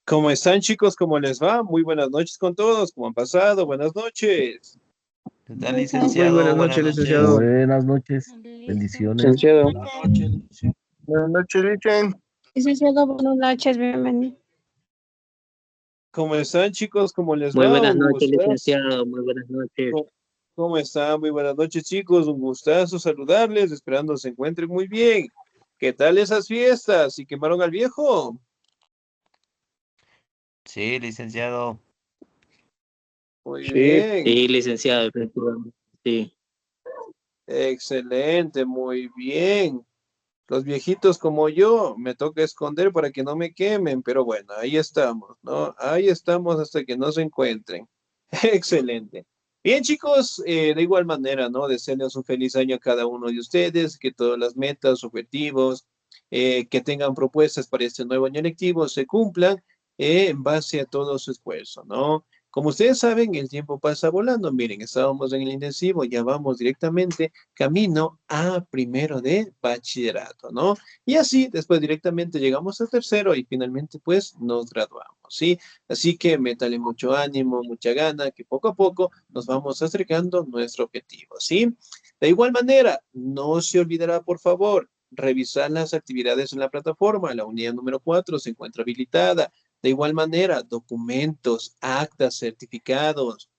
¿Cómo están, chicos? ¿Cómo les va? Muy buenas noches con todos. ¿Cómo han pasado? Buenas noches. ¿Qué tal, Muy buenas licenciado? Buenas noches, noches. licenciado. Buenas noches, bendiciones. Licenciado. Buenas noches, licenciado. Buenas noches, Lichen. Licenciado, buenas noches, bienvenido. ¿Cómo están, chicos? ¿Cómo les Muy va? buenas Un noches, gustazo. licenciado. Muy buenas noches. ¿Cómo están? Muy buenas noches, chicos. Un gustazo saludarles, esperando se encuentren muy bien. ¿Qué tal esas fiestas? ¿Y quemaron al viejo? Sí, licenciado. Muy Sí, bien. Sí, licenciado, efectivamente. Sí. Excelente, muy bien. Los viejitos como yo, me toca esconder para que no me quemen, pero bueno, ahí estamos, ¿no? Ahí estamos hasta que nos encuentren. Excelente. Bien, chicos, de igual manera, ¿no? Desearles un feliz año a cada uno de ustedes, que todas las metas, objetivos, que tengan propuestas para este nuevo año lectivo se cumplan en base a todo su esfuerzo, ¿no? Como ustedes saben, el tiempo pasa volando. Miren, estábamos en el intensivo, ya vamos directamente camino a primero de bachillerato, ¿no? Y así, después directamente llegamos a tercero y finalmente, pues, nos graduamos, ¿sí? Así que métale mucho ánimo, mucha gana, que poco a poco nos vamos acercando a nuestro objetivo, ¿sí? De igual manera, no se olvidará, por favor, revisar las actividades en la plataforma. La unidad número 4 se encuentra habilitada. De igual manera, documentos, actas, certificados,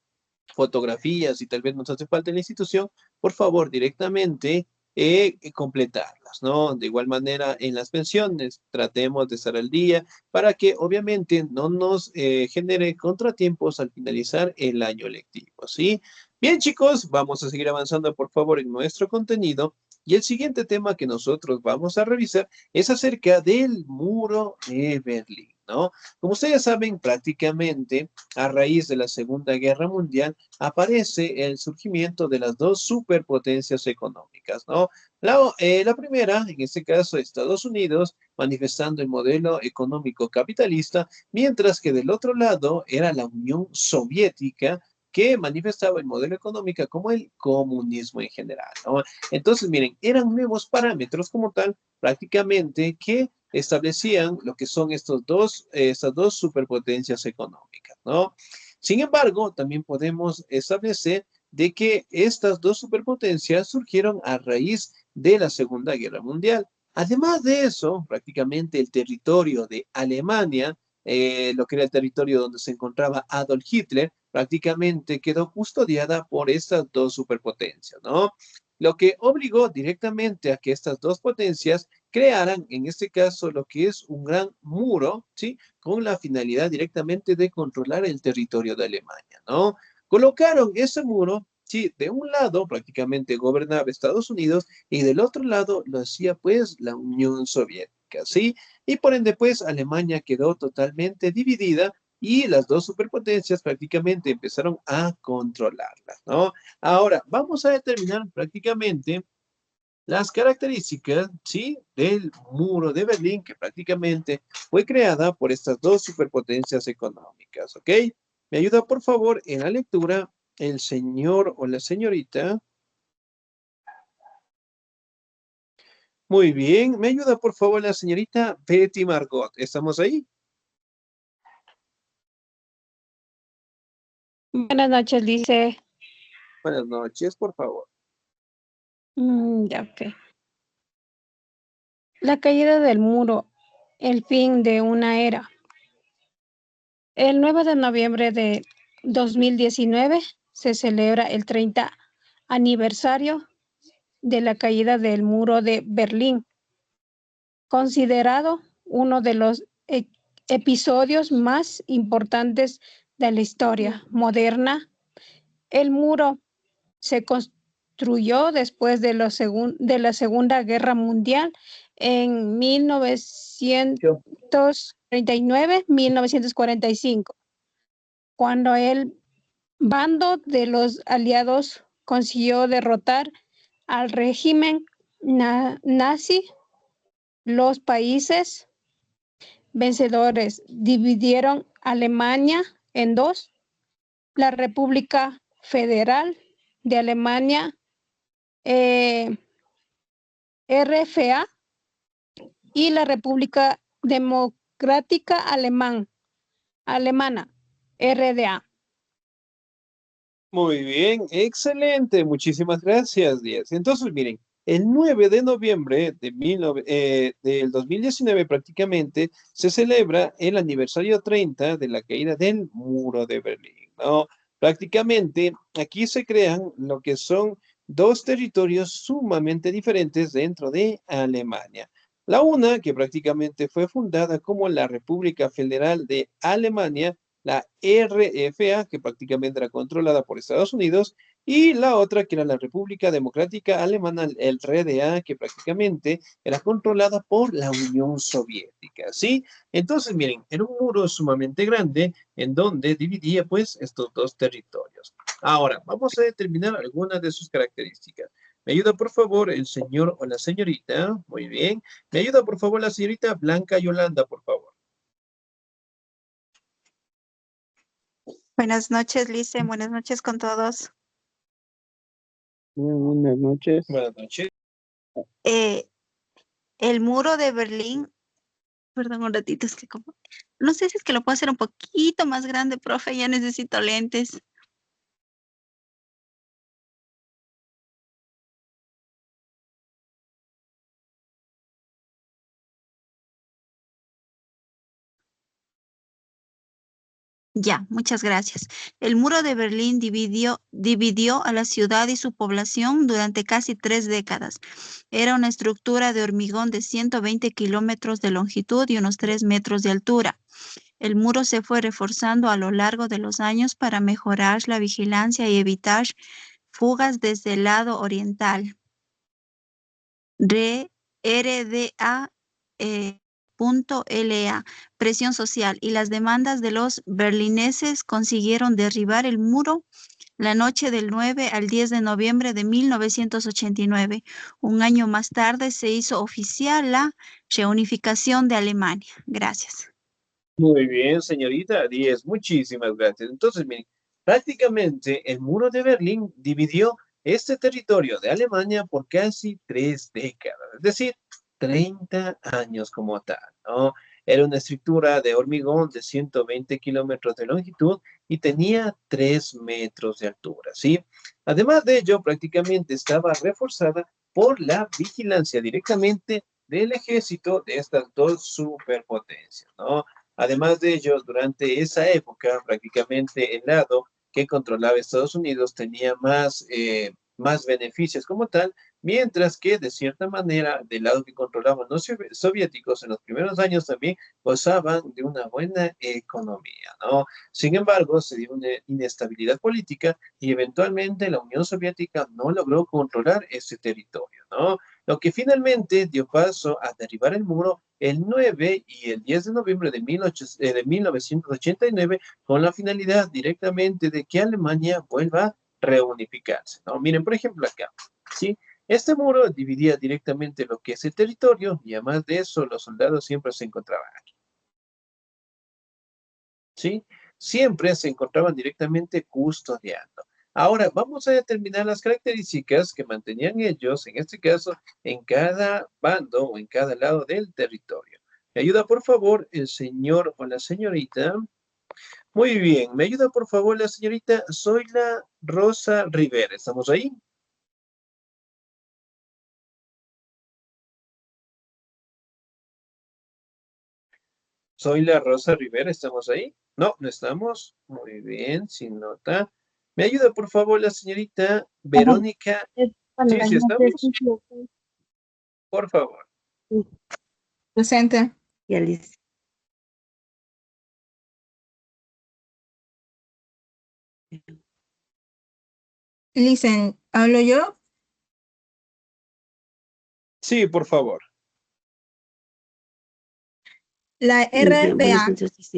fotografías y tal vez nos hace falta en la institución, por favor, directamente completarlas, ¿no? De igual manera, en las pensiones, tratemos de estar al día para que obviamente no nos genere contratiempos al finalizar el año lectivo, ¿sí? Bien, chicos, vamos a seguir avanzando, por favor, en nuestro contenido. Y el siguiente tema que nosotros vamos a revisar es acerca del muro de Berlín, ¿no? Como ustedes saben, prácticamente a raíz de la Segunda Guerra Mundial, aparece el surgimiento de las dos superpotencias económicas, ¿no? La primera, en este caso, Estados Unidos, manifestando el modelo económico capitalista, mientras que del otro lado era la Unión Soviética, que manifestaba el modelo económico como el comunismo en general, ¿no? Entonces, miren, eran nuevos parámetros como tal, prácticamente, que establecían lo que son estas dos superpotencias económicas, ¿no? Sin embargo, también podemos establecer de que estas dos superpotencias surgieron a raíz de la Segunda Guerra Mundial. Además de eso, prácticamente el territorio de Alemania, lo que era el territorio donde se encontraba Adolf Hitler, prácticamente quedó custodiada por estas dos superpotencias, ¿no? Lo que obligó directamente a que estas dos potencias crearan, en este caso, lo que es un gran muro, ¿sí? Con la finalidad directamente de controlar el territorio de Alemania, ¿no? Colocaron ese muro, sí, de un lado prácticamente gobernaba Estados Unidos y del otro lado lo hacía pues la Unión Soviética, ¿sí? Y por ende pues Alemania quedó totalmente dividida y las dos superpotencias prácticamente empezaron a controlarlas, ¿no? Ahora, vamos a determinar prácticamente las características, ¿sí? Del muro de Berlín, que prácticamente fue creada por estas dos superpotencias económicas, ¿ok? Me ayuda, por favor, en la lectura el señor o la señorita. Muy bien. Me ayuda, por favor, la señorita Betty Margot. ¿Estamos ahí? Buenas noches, dice. Buenas noches, por favor. Ya, ok. La caída del muro, el fin de una era. El 9 de noviembre de 2019 se celebra el 30 aniversario de la caída del muro de Berlín, considerado uno de los episodios más importantes de la historia moderna. El muro se construyó después de la Segunda Guerra Mundial en 1939-1945, cuando el bando de los aliados consiguió derrotar al régimen nazi. Los países vencedores dividieron Alemania en dos: la República Federal de Alemania, RFA, y la República Democrática Alemán, alemana, RDA. Muy bien, excelente. Muchísimas gracias, Díaz. Entonces, miren, el 9 de noviembre del 2019 prácticamente se celebra el aniversario 30 de la caída del muro de Berlín, ¿no? Prácticamente aquí se crean lo que son dos territorios sumamente diferentes dentro de Alemania. La una, que prácticamente fue fundada como la República Federal de Alemania, la RFA, que prácticamente era controlada por Estados Unidos, y la otra, que era la República Democrática Alemana, el RDA, que prácticamente era controlada por la Unión Soviética, ¿sí? Entonces, miren, era un muro sumamente grande en donde dividía, pues, estos dos territorios. Ahora, vamos a determinar algunas de sus características. ¿Me ayuda, por favor, el señor o la señorita? Muy bien. ¿Me ayuda, por favor, la señorita Blanca Yolanda, por favor? Buenas noches, Lice. Buenas noches con todos. Buenas noches. Buenas noches. Eh, el muro de Berlín, perdón un ratito, es que como, no sé si es que lo puedo hacer un poquito más grande, profe, ya necesito lentes. Ya, muchas gracias. El muro de Berlín dividió a la ciudad y su población durante casi 3 décadas. Era una estructura de hormigón de 120 kilómetros de longitud y unos 3 metros de altura. El muro se fue reforzando a lo largo de los años para mejorar la vigilancia y evitar fugas desde el lado oriental. RDA .LA, presión social y las demandas de los berlineses consiguieron derribar el muro la noche del 9 al 10 de noviembre de 1989. Un año más tarde se hizo oficial la reunificación de Alemania. Gracias. Muy bien, señorita Díez, muchísimas gracias. Entonces, miren, prácticamente el muro de Berlín dividió este territorio de Alemania por casi 3 décadas, es decir, 30 años como tal, ¿no? Era una estructura de hormigón de 120 kilómetros de longitud y tenía 3 metros de altura, ¿sí? Además de ello, prácticamente estaba reforzada por la vigilancia directamente del ejército de estas dos superpotencias, ¿no? Además de ello, durante esa época, prácticamente el lado que controlaba Estados Unidos tenía más beneficios como tal, mientras que de cierta manera, del lado que controlaban los soviéticos en los primeros años también gozaban de una buena economía, ¿no? Sin embargo, se dio una inestabilidad política y eventualmente la Unión Soviética no logró controlar ese territorio, ¿no? Lo que finalmente dio paso a derribar el muro el 9 y el 10 de noviembre de 1989 con la finalidad directamente de que Alemania vuelva a reunificarse, ¿no? Miren, por ejemplo, acá, ¿sí? Este muro dividía directamente lo que es el territorio y además de eso, los soldados siempre se encontraban aquí, ¿sí? Siempre se encontraban directamente custodiando. Ahora, vamos a determinar las características que mantenían ellos, en este caso, en cada bando o en cada lado del territorio. ¿Me ayuda, por favor, el señor o la señorita? Muy bien, ¿me ayuda, por favor, la señorita Zoila Rosa Rivera? ¿Estamos ahí? Zoila Rosa Rivera, ¿estamos ahí? No, no estamos. Muy bien, sin nota. ¿Me ayuda, por favor, la señorita Verónica? Sí, sí, estamos. Por favor. Presente. Y Alice. Listen, ¿hablo yo? Sí, por favor. La RFA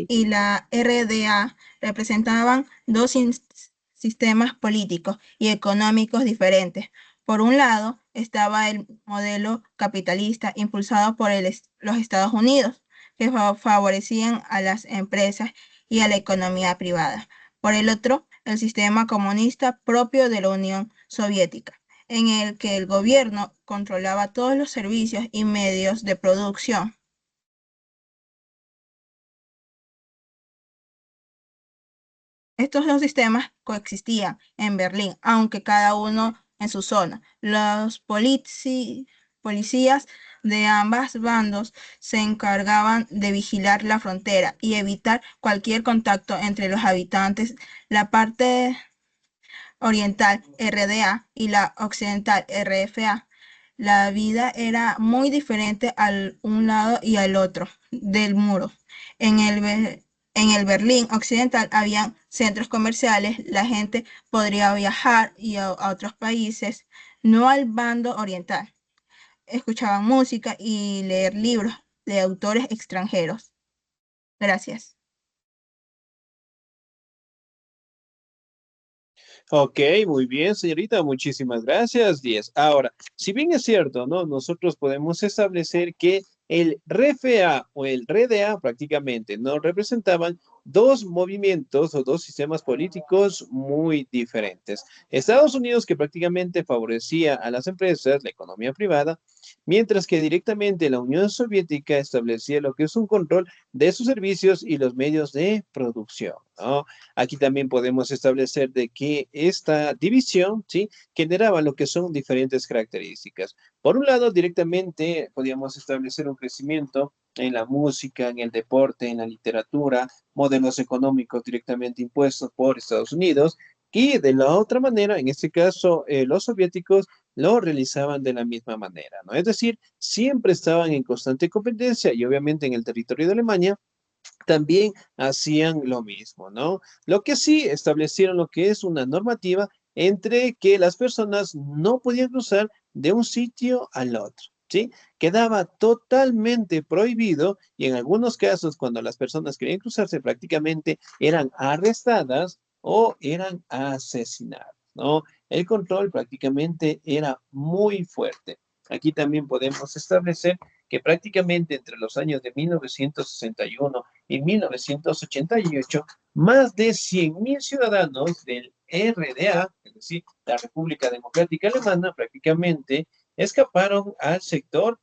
y la RDA representaban dos sistemas políticos y económicos diferentes. Por un lado, estaba el modelo capitalista impulsado por los Estados Unidos, que favorecían a las empresas y a la economía privada. Por el otro, el sistema comunista propio de la Unión Soviética, en el que el gobierno controlaba todos los servicios y medios de producción. Estos dos sistemas coexistían en Berlín, aunque cada uno en su zona. Los policías de ambos bandos se encargaban de vigilar la frontera y evitar cualquier contacto entre los habitantes. La parte oriental RDA y la occidental RFA. La vida era muy diferente al un lado y al otro del muro. En el Berlín occidental habían centros comerciales, la gente podría viajar a otros países, no al bando oriental. Escuchaban música y leer libros de autores extranjeros. Gracias. Ok, muy bien, señorita, muchísimas gracias, 10. Ahora, si bien es cierto, ¿no? Nosotros podemos establecer que el RFA o el RDA prácticamente no representaban dos movimientos o dos sistemas políticos muy diferentes. Estados Unidos que prácticamente favorecía a las empresas, la economía privada, mientras que directamente la Unión Soviética establecía lo que es un control de sus servicios y los medios de producción, ¿no? Aquí también podemos establecer de que esta división, ¿sí? Generaba lo que son diferentes características. Por un lado, directamente podíamos establecer un crecimiento en la música, en el deporte, en la literatura, modelos económicos directamente impuestos por Estados Unidos, y de la otra manera, en este caso, los soviéticos lo realizaban de la misma manera, ¿no? Es decir, siempre estaban en constante competencia y obviamente en el territorio de Alemania también hacían lo mismo, ¿no? Lo que sí establecieron lo que es una normativa entre que las personas no podían cruzar de un sitio al otro, ¿sí? Quedaba totalmente prohibido y en algunos casos cuando las personas querían cruzarse prácticamente eran arrestadas o eran asesinadas, ¿no? El control prácticamente era muy fuerte. Aquí también podemos establecer que prácticamente entre los años de 1961 y 1988, más de 100.000 ciudadanos del RDA, es decir, la República Democrática Alemana, prácticamente escaparon al sector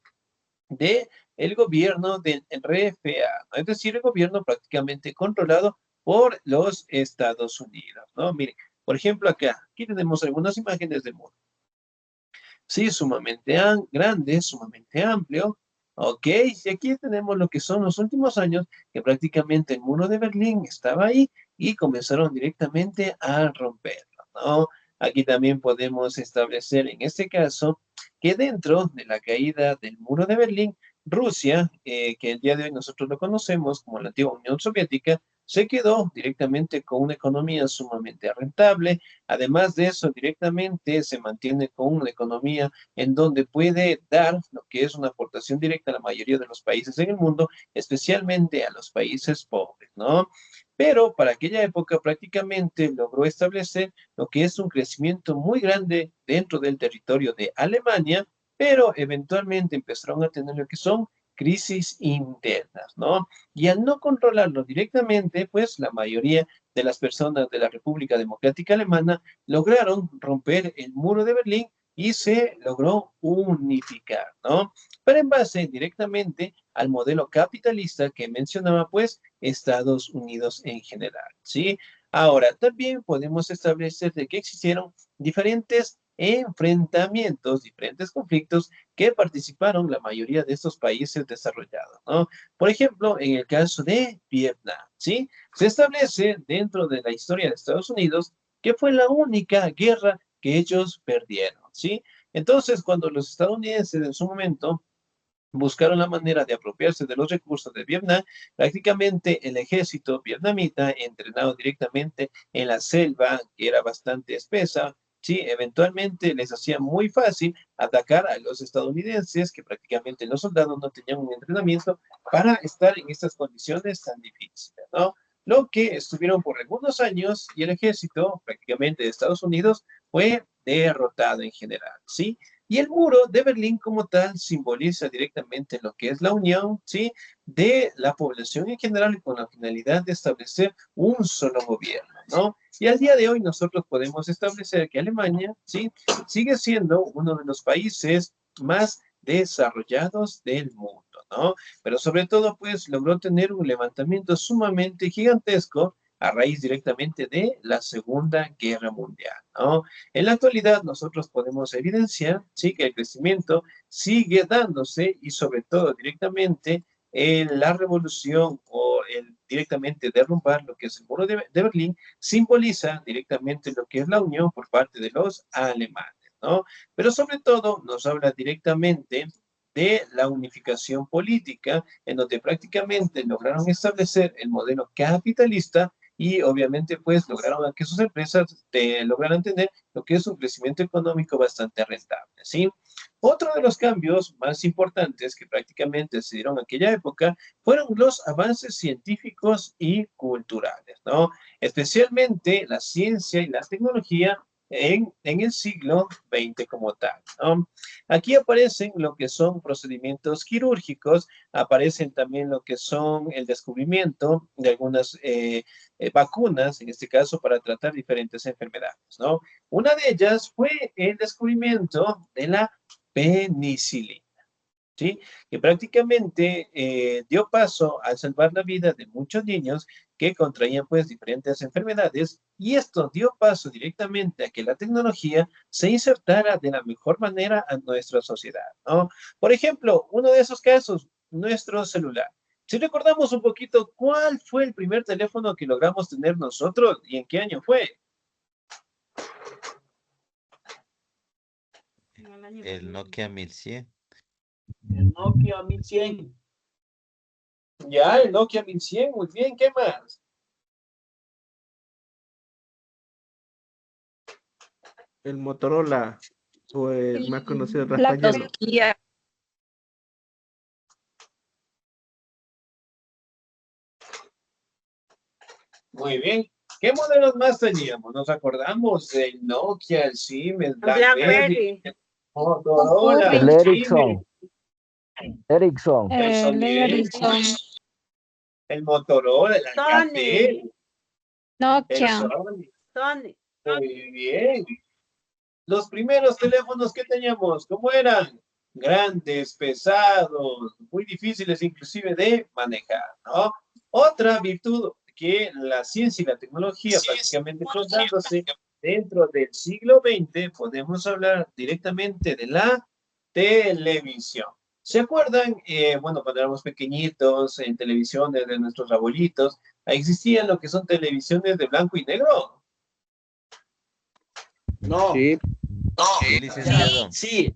del gobierno del RFA, ¿no? Es decir, el gobierno prácticamente controlado por los Estados Unidos, ¿no? Miren, por ejemplo, aquí tenemos algunas imágenes del muro. Sí, sumamente grande, sumamente amplio. Ok, y aquí tenemos lo que son los últimos años, que prácticamente el muro de Berlín estaba ahí y comenzaron directamente a romperlo, ¿no? Aquí también podemos establecer en este caso que dentro de la caída del muro de Berlín, Rusia, que el día de hoy nosotros lo conocemos como la antigua Unión Soviética, se quedó directamente con una economía sumamente rentable. Además de eso, directamente se mantiene con una economía en donde puede dar lo que es una aportación directa a la mayoría de los países en el mundo, especialmente a los países pobres, ¿no? Pero para aquella época prácticamente logró establecer lo que es un crecimiento muy grande dentro del territorio de Alemania, pero eventualmente empezaron a tener lo que son crisis internas, ¿no? Y al no controlarlo directamente, pues la mayoría de las personas de la República Democrática Alemana lograron romper el muro de Berlín y se logró unificar, ¿no? Pero en base directamente al modelo capitalista que mencionaba, pues, Estados Unidos en general, ¿sí? Ahora, también podemos establecer de que existieron diferentes enfrentamientos, diferentes conflictos que participaron la mayoría de estos países desarrollados, ¿no? Por ejemplo, en el caso de Vietnam, ¿sí? Se establece dentro de la historia de Estados Unidos que fue la única guerra que ellos perdieron, ¿sí? Entonces, cuando los estadounidenses en su momento buscaron la manera de apropiarse de los recursos de Vietnam, prácticamente el ejército vietnamita, entrenado directamente en la selva, que era bastante espesa, sí, eventualmente les hacía muy fácil atacar a los estadounidenses, que prácticamente los soldados no tenían un entrenamiento para estar en estas condiciones tan difíciles, ¿no? Lo que estuvieron por algunos años y el ejército prácticamente de Estados Unidos fue derrotado en general, ¿sí? Y el muro de Berlín como tal simboliza directamente lo que es la unión, ¿sí? De la población en general con la finalidad de establecer un solo gobierno, ¿no? Y al día de hoy nosotros podemos establecer que Alemania, ¿sí? Sigue siendo uno de los países más desarrollados del mundo, ¿no? Pero sobre todo, pues, logró tener un levantamiento sumamente gigantesco a raíz directamente de la Segunda Guerra Mundial, ¿no? En la actualidad nosotros podemos evidenciar, sí, que el crecimiento sigue dándose y sobre todo directamente la revolución o el directamente derrumbar lo que es el muro de Berlín simboliza directamente lo que es la unión por parte de los alemanes, ¿no? Pero sobre todo nos habla directamente de la unificación política, en donde prácticamente lograron establecer el modelo capitalista y obviamente pues lograron que sus empresas lograran tener lo que es un crecimiento económico bastante rentable, ¿sí? Otro de los cambios más importantes que prácticamente se dieron en aquella época fueron los avances científicos y culturales, ¿no? Especialmente la ciencia y la tecnología en el siglo XX como tal, ¿no? Aquí aparecen lo que son procedimientos quirúrgicos, aparecen también lo que son el descubrimiento de algunas vacunas, en este caso para tratar diferentes enfermedades, ¿no? Una de ellas fue el descubrimiento de la penicilina, ¿sí? Que prácticamente dio paso a salvar la vida de muchos niños que contraían pues diferentes enfermedades y esto dio paso directamente a que la tecnología se insertara de la mejor manera a nuestra sociedad, ¿no? Por ejemplo, uno de esos casos, nuestro celular. Si recordamos un poquito, ¿cuál fue el primer teléfono que logramos tener nosotros y en qué año fue? El Nokia 1100. El Nokia 1100. Ya, el Nokia 1100, muy bien, ¿qué más? El Motorola, o el más conocido La Rafael. Nokia. Muy bien. ¿Qué modelos más teníamos? Nos acordamos del Nokia, el Siemens, BlackBerry, el Motorola, El el Ericsson. Siemens, Ericsson. el El Sony Ericsson. Ericsson, el Motorola, el Alcatel, el Nokia. Sony. Muy bien. Los primeros teléfonos que teníamos, ¿cómo eran? Grandes, pesados, muy difíciles inclusive de manejar, ¿no? Otra virtud que la ciencia y la tecnología prácticamente dándose dentro del siglo XX, podemos hablar directamente de la televisión. ¿Se acuerdan? Bueno, cuando éramos pequeñitos, en televisiones de nuestros abuelitos, existían lo que son televisiones de blanco y negro. No. Sí. Sí, licenciado. Sí.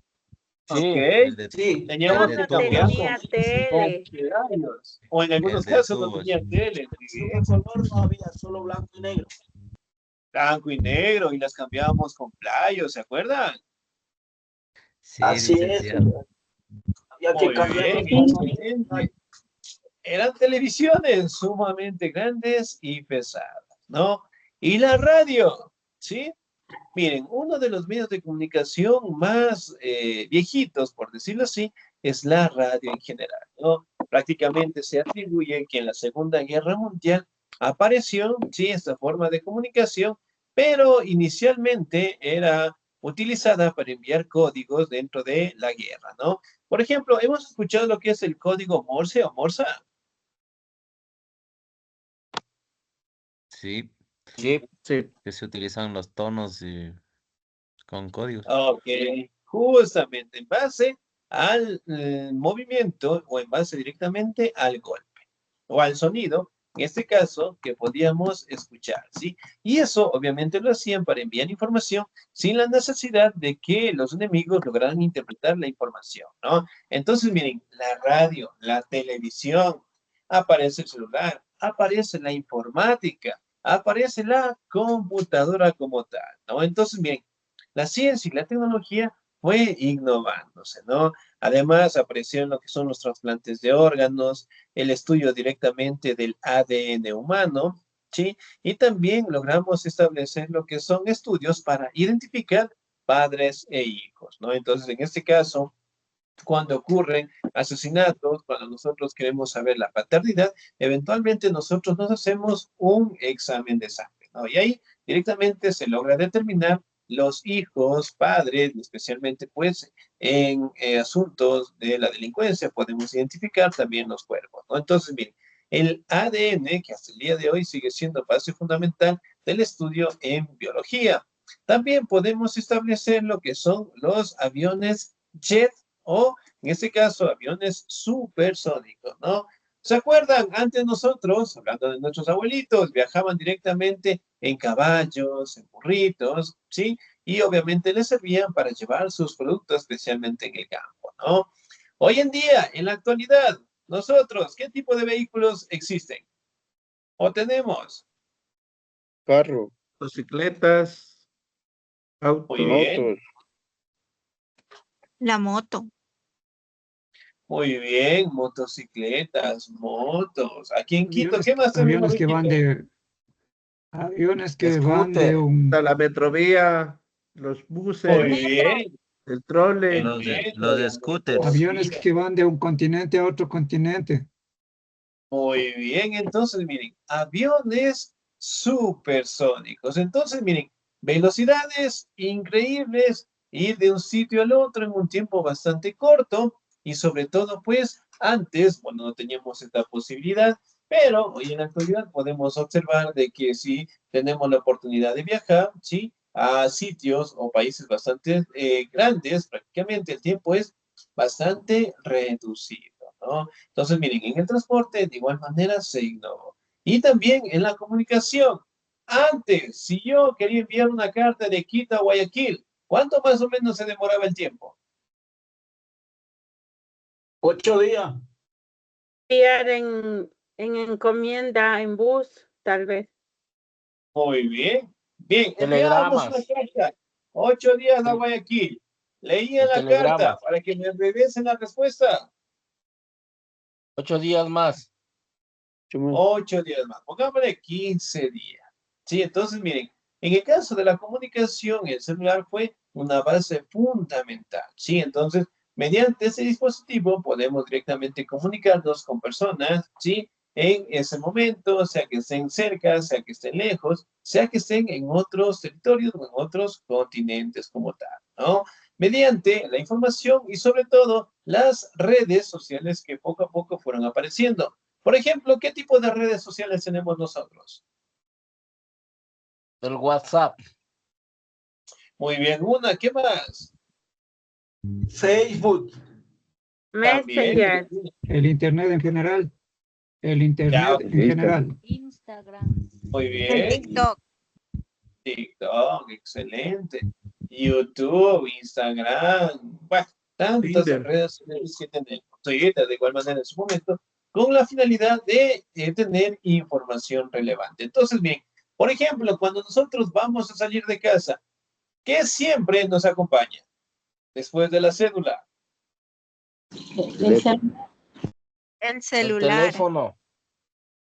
Ok. El de, Sí. Teníamos el que de cambiar tubos. con horarios. O en algunos El de casos no tubos. tenía tele. En color no había, solo blanco y negro. Blanco y negro y las cambiábamos con playos, ¿se acuerdan? Sí, Así es. licenciado. Había que Muy cambiar bien, los excelente. Eran televisiones sumamente grandes y pesadas, ¿no? Y la radio, ¿sí? Miren, uno de los medios de comunicación más viejitos, por decirlo así, es la radio en general, ¿no? Prácticamente se atribuye que en la Segunda Guerra Mundial apareció, sí, esta forma de comunicación, pero inicialmente era utilizada para enviar códigos dentro de la guerra, ¿no? Por ejemplo, hemos escuchado lo que es el código Morse o Morsa. Sí, Sí. que se utilizan los tonos con códigos. Ok, justamente en base al movimiento o en base directamente al golpe o al sonido, en este caso, que podíamos escuchar, ¿sí? Y eso obviamente lo hacían para enviar información sin la necesidad de que los enemigos lograran interpretar la información, ¿no? Entonces, miren, la radio, la televisión, aparece el celular, aparece la informática, aparece la computadora como tal, ¿no? Entonces, miren, la ciencia y la tecnología fue innovándose, ¿no? Además, aparecieron lo que son los trasplantes de órganos, el estudio directamente del ADN humano, ¿sí? Y también logramos establecer lo que son estudios para identificar padres e hijos, ¿no? Entonces, en este caso, cuando ocurren asesinatos, cuando nosotros queremos saber la paternidad, eventualmente nosotros nos hacemos un examen de sangre, ¿no? Y ahí directamente se logra determinar los hijos, padres, especialmente pues en asuntos de la delincuencia, podemos identificar también los cuerpos, ¿no? Entonces, miren, el ADN, que hasta el día de hoy sigue siendo base fundamental del estudio en biología. También podemos establecer lo que son los aviones jet o, en este caso, aviones supersónicos, ¿no? ¿Se acuerdan? Antes nosotros, hablando de nuestros abuelitos, viajaban directamente en caballos, en burritos, ¿sí? Y obviamente les servían para llevar sus productos, especialmente en el campo, ¿no? Hoy en día, en la actualidad, nosotros, ¿qué tipo de vehículos existen? ¿O tenemos? Carro. Motocicletas, Muy autos. bien, La moto. muy bien, motocicletas, motos. Aquí en Quito, Aviones, ¿qué más tenemos aviones en que van Quito? aviones que van de Scooter. Está un, la metrovía, los buses, Muy bien, el trole. el Los metro, la scooters. aviones metrovía. que van de un continente a otro continente. Muy bien, entonces miren, aviones supersónicos. Entonces miren, velocidades increíbles, ir de un sitio al otro en un tiempo bastante corto y sobre todo pues antes, bueno, no teníamos esta posibilidad, pero hoy en la actualidad podemos observar de que sí tenemos la oportunidad de viajar, ¿sí? A sitios o países bastante grandes, prácticamente el tiempo es bastante reducido, ¿no? Entonces, miren, en el transporte de igual manera se innovó. Y también en la comunicación. Antes, si yo quería enviar una carta de Quito a Guayaquil, ¿cuánto más o menos se demoraba el tiempo? 8 días. Enviar en encomienda, en bus, tal vez. Muy bien. Bien, enviábamos una Telegramas. carta, 8 días a Guayaquil. Leía El la carta telegrama. para que me regresen la respuesta. 8 días más. 8 días más. Pongámosle 15 días. Sí, entonces miren, en el caso de la comunicación, el celular fue una base fundamental. Sí, entonces, mediante ese dispositivo podemos directamente comunicarnos con personas, ¿sí? En ese momento, sea que estén cerca, sea que estén lejos, sea que estén en otros territorios o en otros continentes como tal, ¿no? Mediante la información y sobre todo las redes sociales que poco a poco fueron apareciendo. Por ejemplo, ¿qué tipo de redes sociales tenemos nosotros? El WhatsApp. Muy bien, una, ¿qué más? Facebook. También, Messenger. El internet en general. El ya, internet en general. Instagram. muy El bien. TikTok. TikTok, excelente. YouTube, Instagram, bueno, tantas Tinder. redes sociales que tenemos. Twitter, de igual manera en su momento, con la finalidad de tener información relevante. Entonces, bien, por ejemplo, cuando nosotros vamos a salir de casa, ¿qué siempre nos acompaña? Después de la cédula. El El celular. teléfono.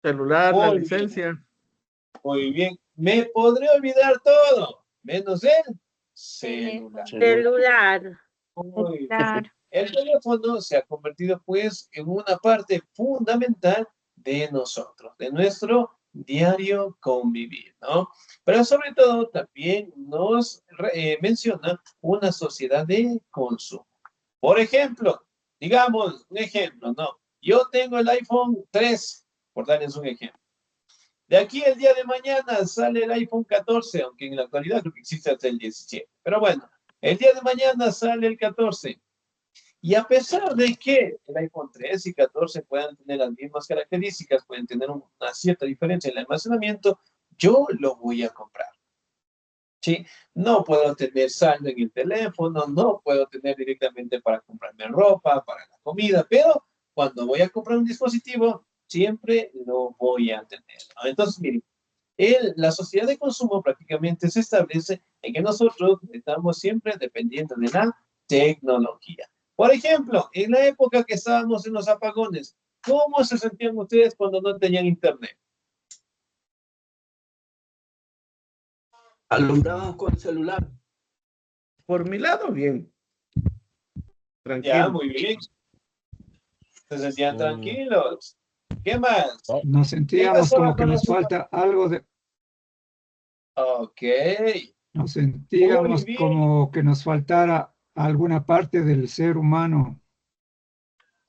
Celular, la Muy bien, licencia. muy bien. Me podré olvidar todo, menos el celular. Celular. Muy bien. Claro. El teléfono se ha convertido pues en una parte fundamental de nosotros, de nuestro diario convivir, ¿no? Pero sobre todo también nos menciona una sociedad de consumo. Por ejemplo, digamos, un ejemplo, ¿no? Yo tengo el iPhone 3, por darles un ejemplo. De aquí el día de mañana sale el iPhone 14, aunque en la actualidad creo que existe hasta el 17. Pero bueno, el día de mañana sale el 14. Y a pesar de que el iPhone 3 y 14 puedan tener las mismas características, pueden tener una cierta diferencia en el almacenamiento, yo lo voy a comprar. ¿Sí? No puedo tener saldo en el teléfono, no puedo tener directamente para comprarme ropa, para la comida, pero cuando voy a comprar un dispositivo, siempre lo voy a tener, ¿no? Entonces, miren, la sociedad de consumo prácticamente se establece en que nosotros estamos siempre dependiendo de la tecnología. Por ejemplo, en la época que estábamos en los apagones, ¿cómo se sentían ustedes cuando no tenían internet? Alumbraban con el celular. Por mi lado, bien. Ya, Tranquilo. muy bien. Se sentían tranquilos. ¿Qué más? Nos ¿Qué sentíamos pasaba como que con nos los... falta algo de, Ok, nos muy sentíamos bien. como que nos faltara alguna parte del ser humano.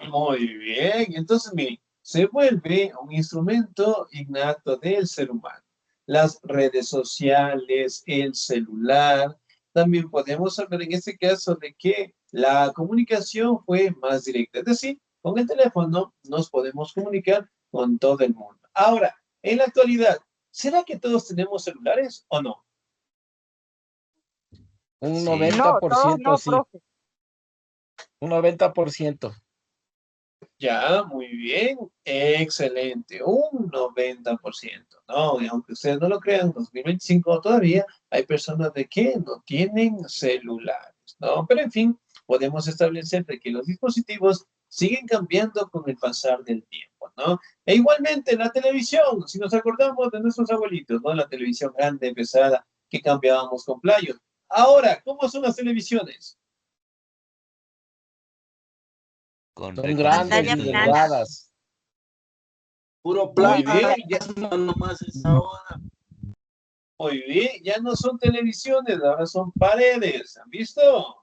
Muy bien. Entonces, miren, se vuelve un instrumento innato del ser humano. Las redes sociales, el celular, también podemos hablar en este caso de que la comunicación fue más directa, es decir, con el teléfono nos podemos comunicar con todo el mundo. Ahora, en la actualidad, ¿será que todos tenemos celulares o no? Un Sí. 90% No, sí. profe. Un 90%. Ya, muy bien, excelente, un 90%, ¿no? Y aunque ustedes no lo crean, en 2025 todavía hay personas de que no tienen celulares, ¿no? Pero en fin, podemos establecer de que los dispositivos siguen cambiando con el pasar del tiempo, ¿no? E igualmente la televisión, si nos acordamos de nuestros abuelitos, ¿no? La televisión grande, pesada, que cambiábamos con playos. Ahora, ¿cómo son las televisiones? Con Son grandes Pantalla y plana. delgadas. Puro Muy bien, plasma nomás es ahora. muy bien, ya no son televisiones, ahora son paredes, ¿han visto?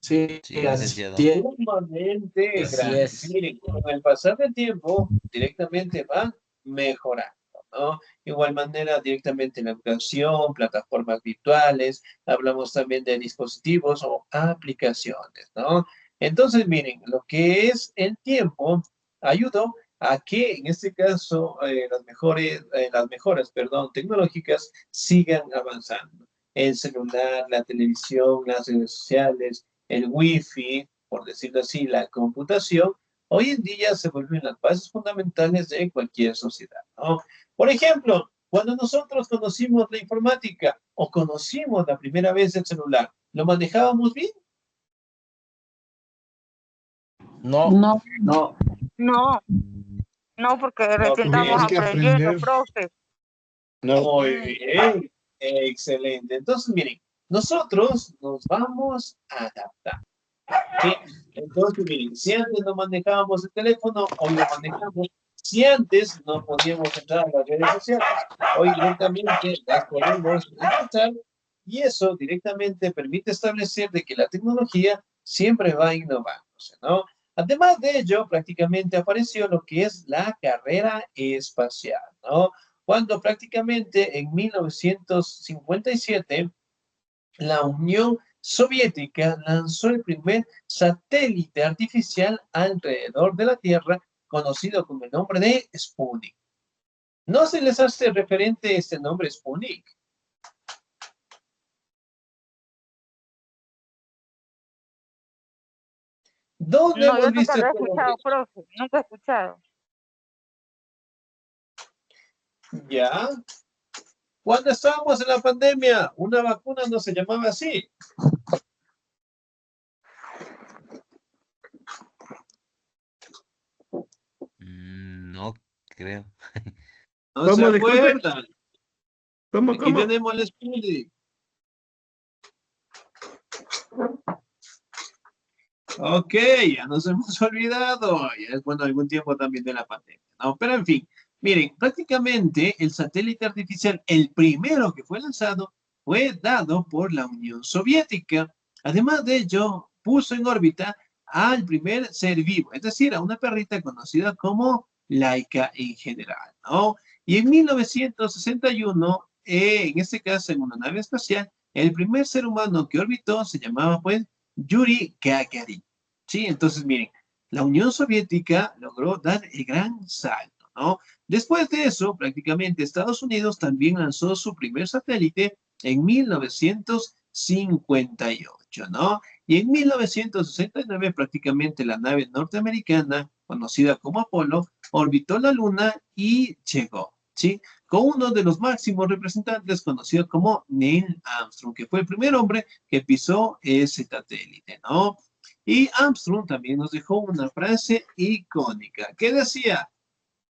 Sí, Sí, así licenciado. es. Sumamente Así grandes. es. Miren, con el pasar del tiempo, directamente van mejorando, ¿no? Igual manera, directamente la educación, plataformas virtuales, hablamos también de dispositivos o aplicaciones, ¿no? Entonces, miren, lo que es el tiempo ayudó a que, en este caso, las mejoras, perdón, tecnológicas sigan avanzando. El celular, la televisión, las redes sociales, el wifi, por decirlo así, la computación, hoy en día se vuelven las bases fundamentales de cualquier sociedad, ¿no? Por ejemplo, cuando nosotros conocimos la informática o conocimos la primera vez el celular, ¿lo manejábamos bien? No, No, No, no, porque recién Ok, estamos Tuvimos que aprendiendo, aprender. profe. no. muy bien, excelente. Entonces, miren, nosotros nos vamos a adaptar. ¿Sí? Entonces, miren, si antes no manejábamos el teléfono, hoy lo manejamos. Si antes no podíamos entrar a las redes sociales, hoy directamente las podemos ingresar y eso directamente permite establecer de que la tecnología siempre va innovándose, ¿no? Además de ello, prácticamente apareció lo que es la carrera espacial, ¿no? Cuando prácticamente en 1957 la Unión Soviética lanzó el primer satélite artificial alrededor de la Tierra, conocido con el nombre de Sputnik. ¿No se les hace referente este nombre Sputnik? ¿Dónde No, yo hemos nunca visto lo he este nombre? escuchado, profe. Nunca he escuchado. Ya. Cuando estábamos en la pandemia, una vacuna no se llamaba así. No creo. No se ¿Cómo? Disculpe. acuerdan. ¿Cómo, Aquí cómo? tenemos el Sputnik. Ok, ya nos hemos olvidado. Ya es bueno algún tiempo también de la pandemia, ¿no? Pero en fin, miren, prácticamente el satélite artificial, el primero que fue lanzado, fue dado por la Unión Soviética. Además de ello, puso en órbita al primer ser vivo, es decir, a una perrita conocida como Laika en general, ¿no? Y en 1961, en este caso en una nave espacial, el primer ser humano que orbitó se llamaba pues Yuri Gagarin. Sí, entonces miren, la Unión Soviética logró dar el gran salto, ¿no? Después de eso, prácticamente Estados Unidos también lanzó su primer satélite en 1958, ¿no? Y en 1969 prácticamente la nave norteamericana, conocida como Apolo, orbitó la Luna y llegó, ¿sí? Con uno de los máximos representantes conocido como Neil Armstrong, que fue el primer hombre que pisó ese satélite, ¿no? Y Armstrong también nos dejó una frase icónica que decía,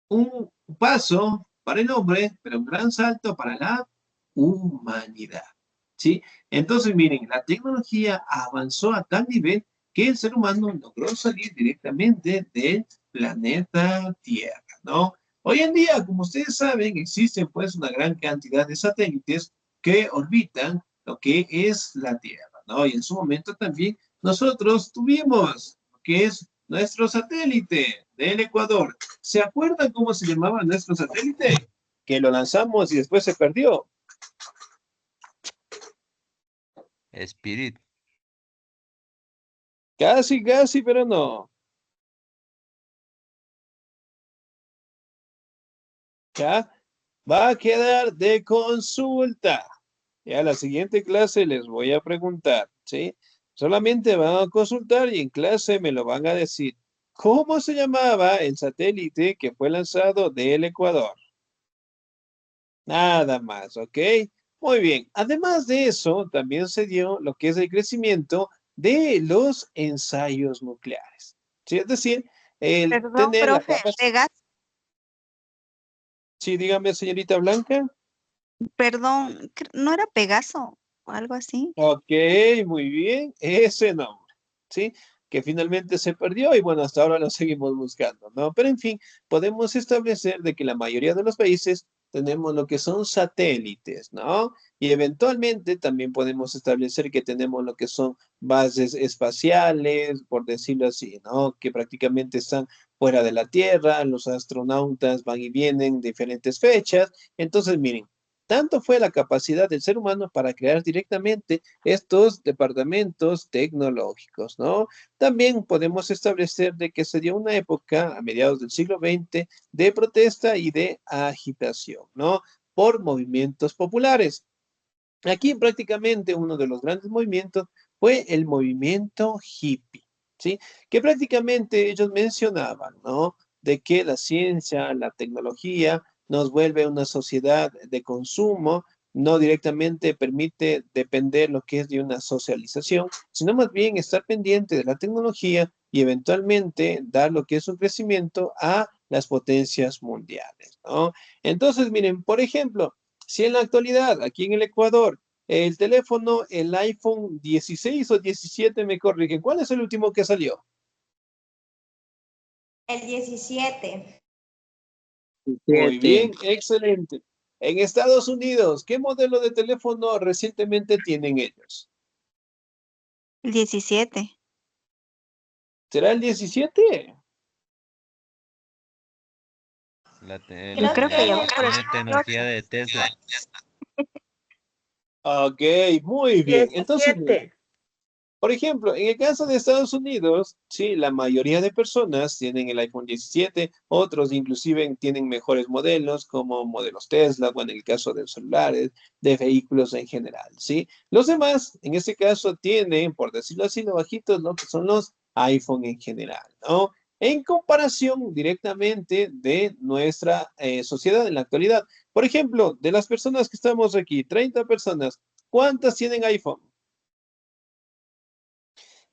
un paso para el hombre, pero un gran salto para la humanidad. ¿Sí? Entonces, miren, la tecnología avanzó a tal nivel que el ser humano logró salir directamente del planeta Tierra, ¿no? Hoy en día, como ustedes saben, existen pues una gran cantidad de satélites que orbitan lo que es la Tierra, ¿no? Y en su momento también nosotros tuvimos lo que es nuestro satélite del Ecuador. ¿Se acuerdan cómo se llamaba nuestro satélite? Que lo lanzamos y después se perdió. Spirit. Casi, casi, pero no. Ya va a quedar de consulta. Ya la siguiente clase les voy a preguntar, ¿sí? Solamente van a consultar y en clase me lo van a decir. ¿Cómo se llamaba el satélite que fue lanzado del Ecuador? Nada más, ¿ok? Muy bien. Además de eso, también se dio lo que es el crecimiento de los ensayos nucleares. ¿Sí? Es decir, el Perdón, tener la profe, capacidad. Sí, dígame, señorita Blanca. perdón, ¿no era Pegaso o algo así? Ok, muy bien. Ese nombre, ¿sí? Que finalmente se perdió y bueno, hasta ahora lo seguimos buscando, ¿no? Pero en fin, podemos establecer de que la mayoría de los países tenemos lo que son satélites, ¿no? Y eventualmente también podemos establecer que tenemos lo que son bases espaciales, por decirlo así, ¿no? Que prácticamente están fuera de la Tierra, los astronautas van y vienen diferentes fechas. Entonces, miren, tanto fue la capacidad del ser humano para crear directamente estos departamentos tecnológicos, ¿no? También podemos establecer de que se dio una época a mediados del siglo XX de protesta y de agitación, ¿no? Por movimientos populares. Aquí prácticamente uno de los grandes movimientos fue el movimiento hippie, ¿sí? Que prácticamente ellos mencionaban, ¿no? De que la ciencia, la tecnología nos vuelve una sociedad de consumo, no directamente permite depender lo que es de una socialización, sino más bien estar pendiente de la tecnología y eventualmente dar lo que es un crecimiento a las potencias mundiales, ¿no? Entonces, miren, por ejemplo, si en la actualidad, aquí en el Ecuador, el teléfono, el iPhone 16 o 17 me corrigen, ¿cuál es el último que salió? El 17. Muy bien, excelente. En Estados Unidos, ¿qué modelo de teléfono recientemente tienen ellos? El 17. ¿Será el 17? Yo creo que ya va por el La tecnología de Tesla. Ok, muy bien. Entonces, 17. por ejemplo, en el caso de Estados Unidos, sí, la mayoría de personas tienen el iPhone 17, otros inclusive tienen mejores modelos como modelos Tesla o en el caso de celulares, de vehículos en general, ¿sí? Los demás, en este caso, tienen, por decirlo así, los bajitos, lo que son los iPhone en general, ¿no? En comparación directamente de nuestra sociedad en la actualidad. Por ejemplo, de las personas que estamos aquí, 30 personas, ¿cuántas tienen iPhone?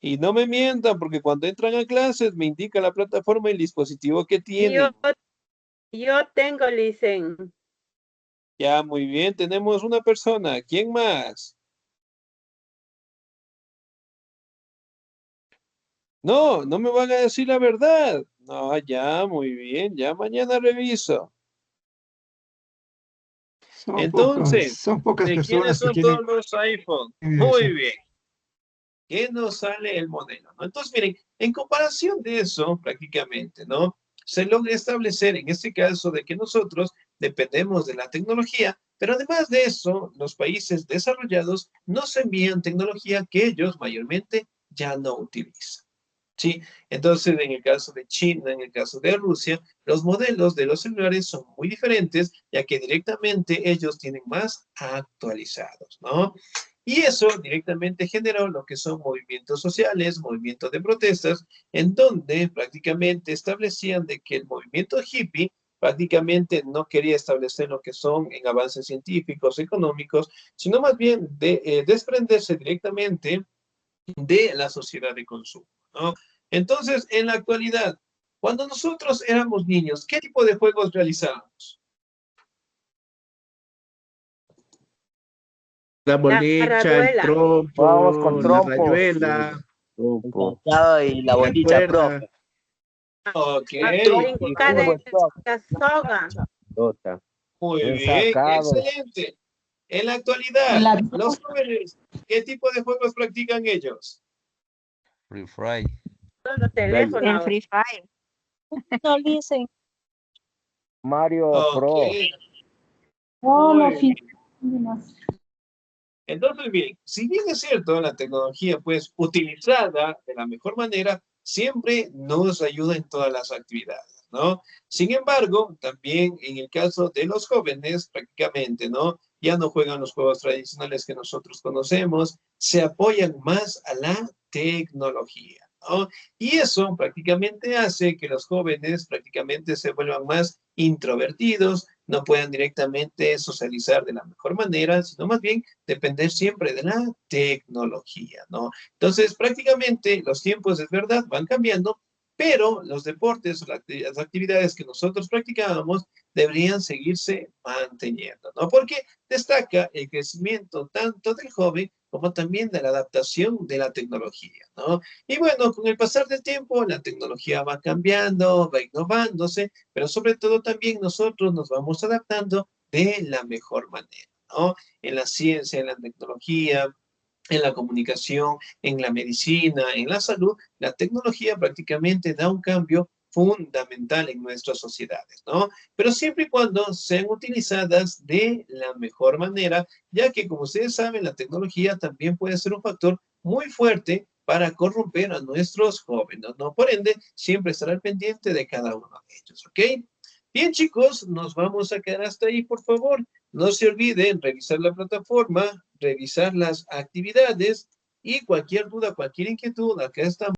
Y no me mientan, porque cuando entran a clases me indica la plataforma y el dispositivo que tienen. Yo tengo licen. Ya, muy bien, tenemos una persona. ¿Quién más? No, no me van a decir la verdad. No, ya, muy bien, ya mañana reviso. Entonces, son pocas ¿de quiénes personas que son tienen todos los iPhone? eso. Muy bien. ¿Qué nos sale el modelo? ¿No? Entonces, miren, en comparación de eso, prácticamente, ¿no? Se logra establecer en este caso de que nosotros dependemos de la tecnología, pero además de eso, los países desarrollados nos envían tecnología que ellos mayormente ya no utilizan. ¿Sí? Entonces, en el caso de China, en el caso de Rusia, los modelos de los celulares son muy diferentes, ya que directamente ellos tienen más actualizados, ¿no? Y eso directamente generó lo que son movimientos sociales, movimientos de protestas, en donde prácticamente establecían de que el movimiento hippie prácticamente no quería establecer lo que son en avances científicos, económicos, sino más bien de desprenderse directamente de la sociedad de consumo, ¿no? Entonces, en la actualidad, cuando nosotros éramos niños, ¿qué tipo de juegos realizábamos? La bolicha, el trompo, Vamos con la trompo. rayuela, El cachado y la la bolita, cuerda. profe. Ok, Brincar de la soga. muy Bien bien, sacado. excelente. En la actualidad, los jóvenes, ¿qué tipo de juegos practican ellos? Free Fry. En Free Fire. No dicen. Mario Pro. Oh, Muy no, bien. Entonces, bien, si bien es cierto, la tecnología, pues, utilizada de la mejor manera, siempre nos ayuda en todas las actividades, ¿no? Sin embargo, también en el caso de los jóvenes, prácticamente, ¿no? Ya no juegan los juegos tradicionales que nosotros conocemos, se apoyan más a la tecnología, ¿no? Y eso prácticamente hace que los jóvenes prácticamente se vuelvan más introvertidos, no puedan directamente socializar de la mejor manera, sino más bien depender siempre de la tecnología, ¿no? Entonces, prácticamente los tiempos, es verdad, van cambiando, pero los deportes, las actividades que nosotros practicábamos deberían seguirse manteniendo, ¿no? Porque destaca el crecimiento tanto del joven como también de la adaptación de la tecnología, ¿no? Y bueno, con el pasar del tiempo, la tecnología va cambiando, va innovándose, pero sobre todo también nosotros nos vamos adaptando de la mejor manera, ¿no? En la ciencia, en la tecnología, en la comunicación, en la medicina, en la salud, la tecnología prácticamente da un cambio fundamental en nuestras sociedades, ¿no? Pero siempre y cuando sean utilizadas de la mejor manera, ya que, como ustedes saben, la tecnología también puede ser un factor muy fuerte para corromper a nuestros jóvenes, ¿no? Por ende, siempre estar al pendiente de cada uno de ellos, ¿ok? Bien, chicos, nos vamos a quedar hasta ahí, por favor. No se olviden revisar la plataforma, revisar las actividades y cualquier duda, cualquier inquietud, acá estamos.